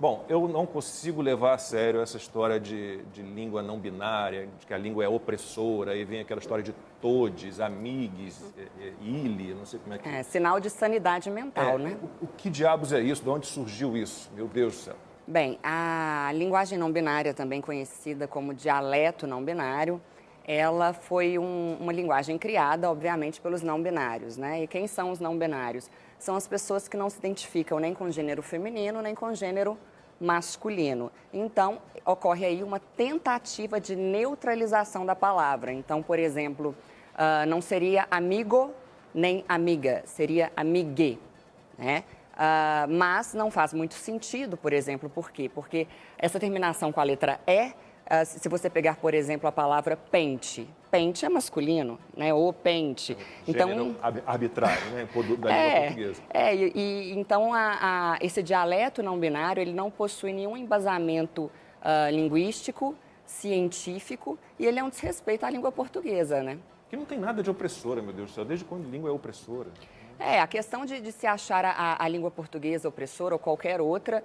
Bom, eu não consigo levar a sério essa história de língua não binária, de que a língua é opressora, e vem aquela história de todes, amigues, ile, não sei como é que... É, sinal de sanidade mental, né? O que diabos é isso? De onde surgiu isso? Meu Deus do céu. Bem, a linguagem não binária, também conhecida como dialeto não binário, ela foi uma linguagem criada, obviamente, pelos não binários, né? E quem são os não binários? São as pessoas que não se identificam nem com gênero feminino, nem com gênero masculino. Então, ocorre aí uma tentativa de neutralização da palavra. Então, por exemplo, não seria amigo nem amiga, seria amigue, né? Mas não faz muito sentido, por exemplo, por quê? Porque essa terminação com a letra E, se você pegar, por exemplo, a palavra pente, pente é masculino, né? O pente. Gênero arbitrário, né? Da língua portuguesa. Então, esse dialeto não binário, ele não possui nenhum embasamento linguístico, científico, e ele é um desrespeito à língua portuguesa, né? Que não tem nada de opressora, meu Deus do céu. Desde quando a língua é opressora? A questão de se achar a língua portuguesa opressora ou qualquer outra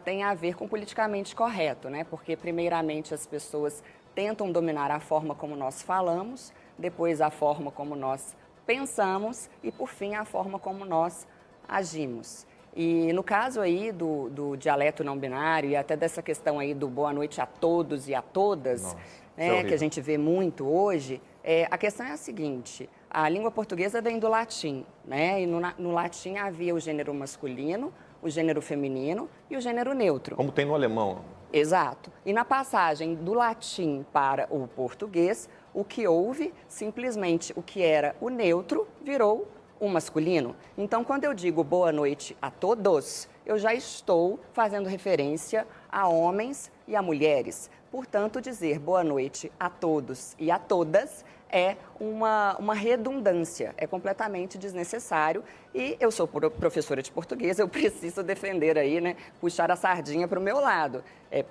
tem a ver com politicamente correto, né? Porque, primeiramente, as pessoas tentam dominar a forma como nós falamos, depois a forma como nós pensamos e, por fim, a forma como nós agimos. E no caso aí do dialeto não binário e até dessa questão aí do boa noite a todos e a todas, né, que a gente vê muito hoje, a questão é a seguinte: a língua portuguesa vem do latim, né? E no latim havia o gênero masculino, o gênero feminino e o gênero neutro. Como tem no alemão. Exato. E na passagem do latim para o português, o que houve, simplesmente o que era o neutro virou o masculino. Então, quando eu digo boa noite a todos, eu já estou fazendo referência a homens e a mulheres. Portanto, dizer boa noite a todos e a todas é uma redundância, é completamente desnecessário. E eu sou professora de português, eu preciso defender aí, né, puxar a sardinha para o meu lado.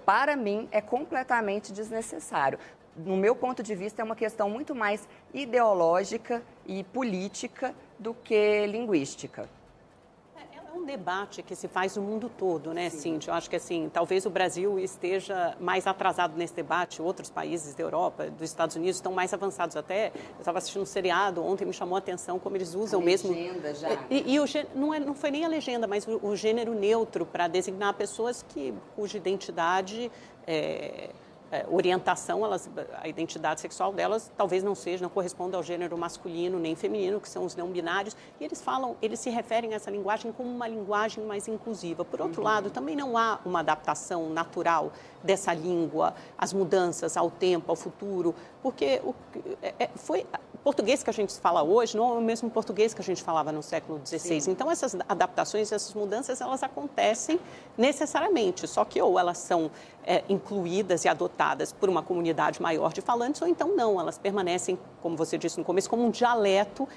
Para mim, é completamente desnecessário. No meu ponto de vista, é uma questão muito mais ideológica e política do que linguística. É um debate que se faz no mundo todo, né, Cíntia? Eu acho que, assim, talvez o Brasil esteja mais atrasado nesse debate, outros países da Europa, dos Estados Unidos, estão mais avançados até. Eu estava assistindo um seriado, ontem me chamou a atenção como eles usam mesmo... legenda já. Não foi nem a legenda, mas o gênero neutro para designar pessoas cuja identidade... orientação, a identidade sexual delas talvez não corresponda ao gênero masculino nem feminino, que são os não binários, e eles se referem a essa linguagem como uma linguagem mais inclusiva. Por outro lado, também não há uma adaptação natural dessa língua, às mudanças, ao tempo, ao futuro, porque o português que a gente fala hoje não é o mesmo português que a gente falava no século XVI. Sim. Então, essas adaptações, essas mudanças, elas acontecem necessariamente, só que ou elas são incluídas e adotadas por uma comunidade maior de falantes, ou então não, elas permanecem, como você disse no começo, como um dialeto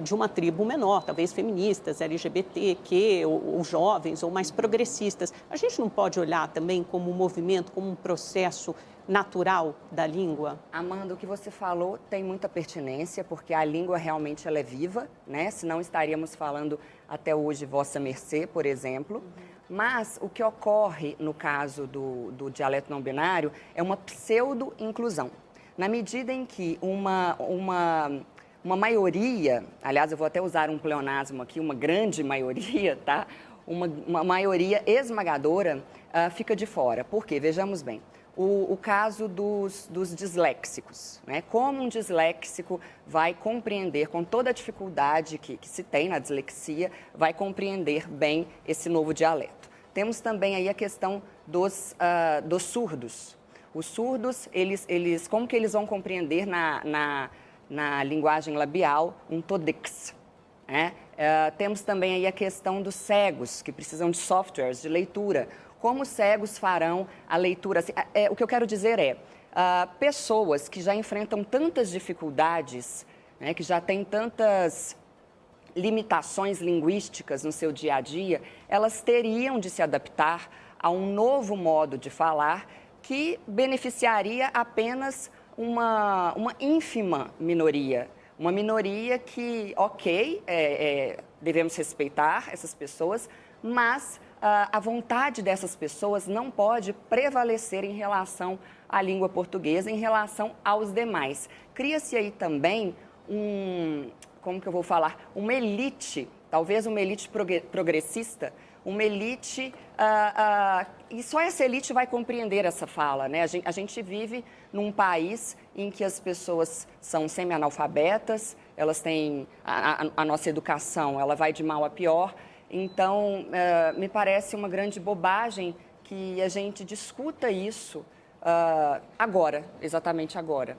de uma tribo menor, talvez feministas, LGBTQ, ou jovens, ou mais progressistas. A gente não pode olhar também como um movimento, como um processo natural da língua? Amanda, o que você falou tem muita pertinência, porque a língua realmente ela é viva, né? Senão estaríamos falando até hoje vossa mercê, por exemplo. Mas o que ocorre no caso do dialeto não binário é uma pseudo-inclusão. Na medida em que uma maioria, aliás, eu vou até usar um pleonasmo aqui, uma grande maioria, tá? Uma maioria esmagadora fica de fora. Por quê? Vejamos bem. O caso dos disléxicos, né? Como um disléxico vai compreender, com toda a dificuldade que se tem na dislexia, vai compreender bem esse novo dialeto. Temos também aí a questão dos surdos. Os surdos, como que eles vão compreender na linguagem labial um todex, né? Temos também aí a questão dos cegos, que precisam de softwares de leitura. Como os cegos farão a leitura? Assim, o que eu quero dizer pessoas que já enfrentam tantas dificuldades, né, que já têm tantas limitações linguísticas no seu dia a dia, elas teriam de se adaptar a um novo modo de falar que beneficiaria apenas uma ínfima minoria. Uma minoria que, devemos respeitar essas pessoas, mas a vontade dessas pessoas não pode prevalecer em relação à língua portuguesa, em relação aos demais. Cria-se aí também como que eu vou falar, uma elite, talvez uma elite progressista, uma elite, e só essa elite vai compreender essa fala, né? A gente vive num país em que as pessoas são semi-analfabetas, elas têm, a nossa educação, ela vai de mal a pior, então me parece uma grande bobagem que a gente discuta isso agora, exatamente agora.